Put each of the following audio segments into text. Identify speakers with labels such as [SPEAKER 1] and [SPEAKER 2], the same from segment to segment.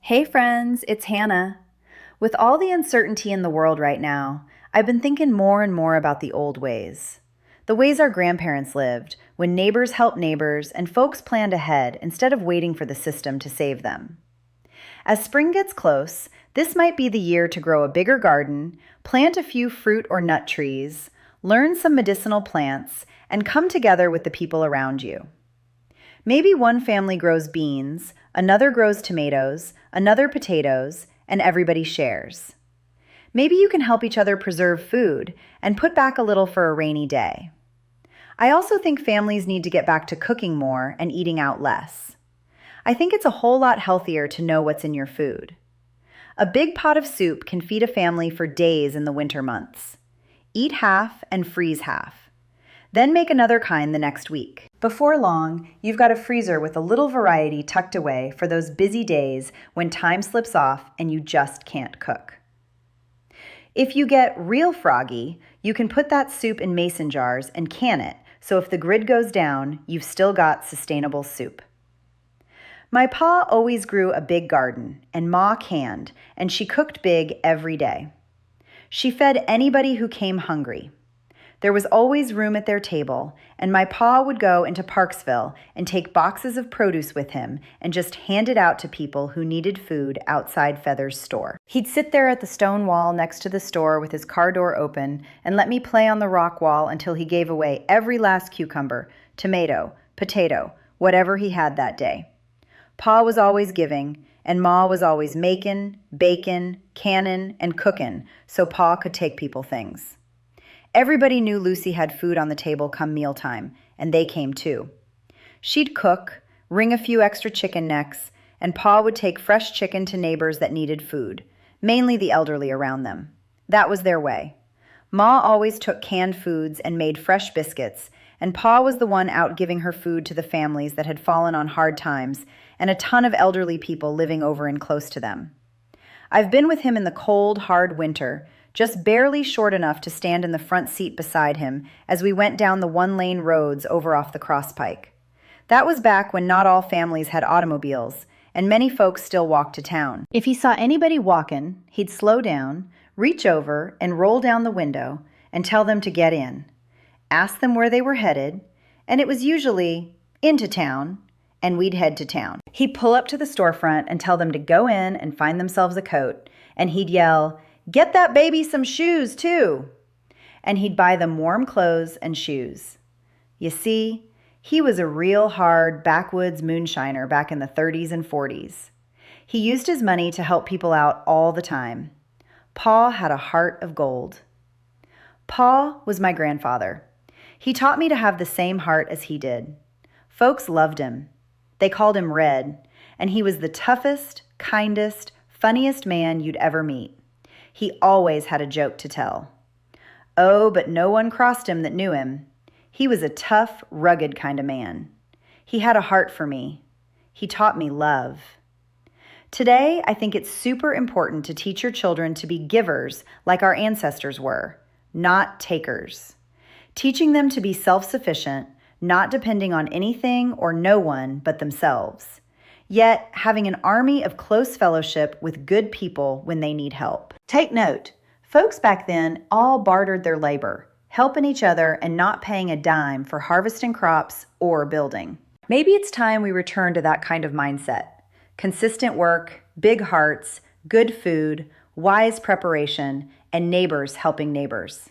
[SPEAKER 1] Hey friends, it's Hannah. With all the uncertainty in the world right now, I've been thinking more and more about the old ways. The ways our grandparents lived, when neighbors helped neighbors and folks planned ahead instead of waiting for the system to save them. As spring gets close, this might be the year to grow a bigger garden, plant a few fruit or nut trees, learn some medicinal plants, and come together with the people around you. Maybe one family grows beans, another grows tomatoes, another potatoes, and everybody shares. Maybe you can help each other preserve food and put back a little for a rainy day. I also think families need to get back to cooking more and eating out less. I think it's a whole lot healthier to know what's in your food. A big pot of soup can feed a family for days in the winter months. Eat half and freeze half. Then make another kind the next week. Before long, you've got a freezer with a little variety tucked away for those busy days when time slips off and you just can't cook. If you get real froggy, you can put that soup in mason jars and can it, so if the grid goes down, you've still got sustainable soup. My pa always grew a big garden, and Ma canned, and she cooked big every day. She fed anybody who came hungry. There was always room at their table, and my pa would go into Parksville and take boxes of produce with him and just hand it out to people who needed food outside Feather's store. He'd sit there at the stone wall next to the store with his car door open and let me play on the rock wall until he gave away every last cucumber, tomato, potato, whatever he had that day. Pa was always giving, and Ma was always making, baking, canning, and cooking so Pa could take people things. Everybody knew Lucy had food on the table come mealtime, and they came too. She'd cook, wring a few extra chicken necks, and Pa would take fresh chicken to neighbors that needed food, mainly the elderly around them. That was their way. Ma always took canned foods and made fresh biscuits, and Pa was the one out giving her food to the families that had fallen on hard times and a ton of elderly people living over and close to them. I've been with him in the cold, hard winter, just barely short enough to stand in the front seat beside him as we went down the one-lane roads over off the Crosspike. That was back when not all families had automobiles, and many folks still walked to town. If he saw anybody walking, he'd slow down, reach over, and roll down the window and tell them to get in. Ask them where they were headed, and it was usually into town, and we'd head to town. He'd pull up to the storefront and tell them to go in and find themselves a coat, and he'd yell, "Get that baby some shoes, too." And he'd buy them warm clothes and shoes. You see, he was a real hard backwoods moonshiner back in the 30s and 40s. He used his money to help people out all the time. Pa had a heart of gold. Pa was my grandfather. He taught me to have the same heart as he did. Folks loved him. They called him Red, and he was the toughest, kindest, funniest man you'd ever meet. He always had a joke to tell. Oh, but no one crossed him that knew him. He was a tough, rugged kind of man. He had a heart for me. He taught me love. Today, I think it's super important to teach your children to be givers like our ancestors were, not takers. Teaching them to be self-sufficient, not depending on anything or no one but themselves. Yet having an army of close fellowship with good people when they need help. Take note, folks back then all bartered their labor, helping each other and not paying a dime for harvesting crops or building. Maybe it's time we return to that kind of mindset. Consistent work, big hearts, good food, wise preparation, and neighbors helping neighbors.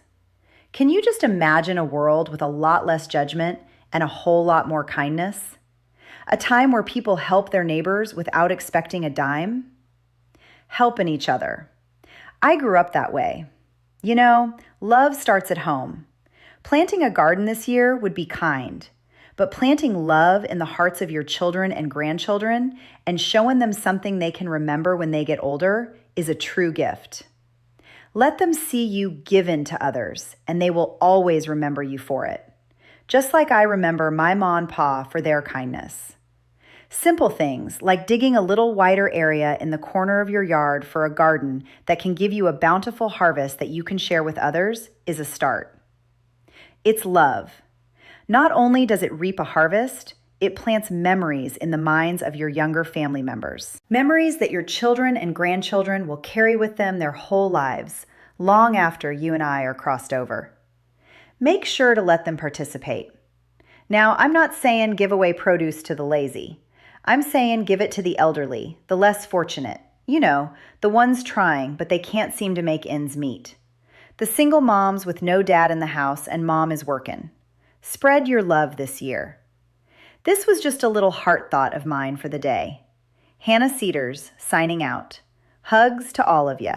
[SPEAKER 1] Can you just imagine a world with a lot less judgment and a whole lot more kindness? A time where people help their neighbors without expecting a dime? Helping each other. I grew up that way. You know, love starts at home. Planting a garden this year would be kind, but planting love in the hearts of your children and grandchildren and showing them something they can remember when they get older is a true gift. Let them see you given to others, and they will always remember you for it. Just like I remember my Maw and Paw for their kindness. Simple things like digging a little wider area in the corner of your yard for a garden that can give you a bountiful harvest that you can share with others is a start. It's love. Not only does it reap a harvest, it plants memories in the minds of your younger family members. Memories that your children and grandchildren will carry with them their whole lives, long after you and I are crossed over. Make sure to let them participate. Now, I'm not saying give away produce to the lazy. I'm saying give it to the elderly, the less fortunate. You know, the ones trying, but they can't seem to make ends meet. The single moms with no dad in the house and mom is working. Spread your love this year. This was just a little heart thought of mine for the day. Hannah Cedars, signing out. Hugs to all of you.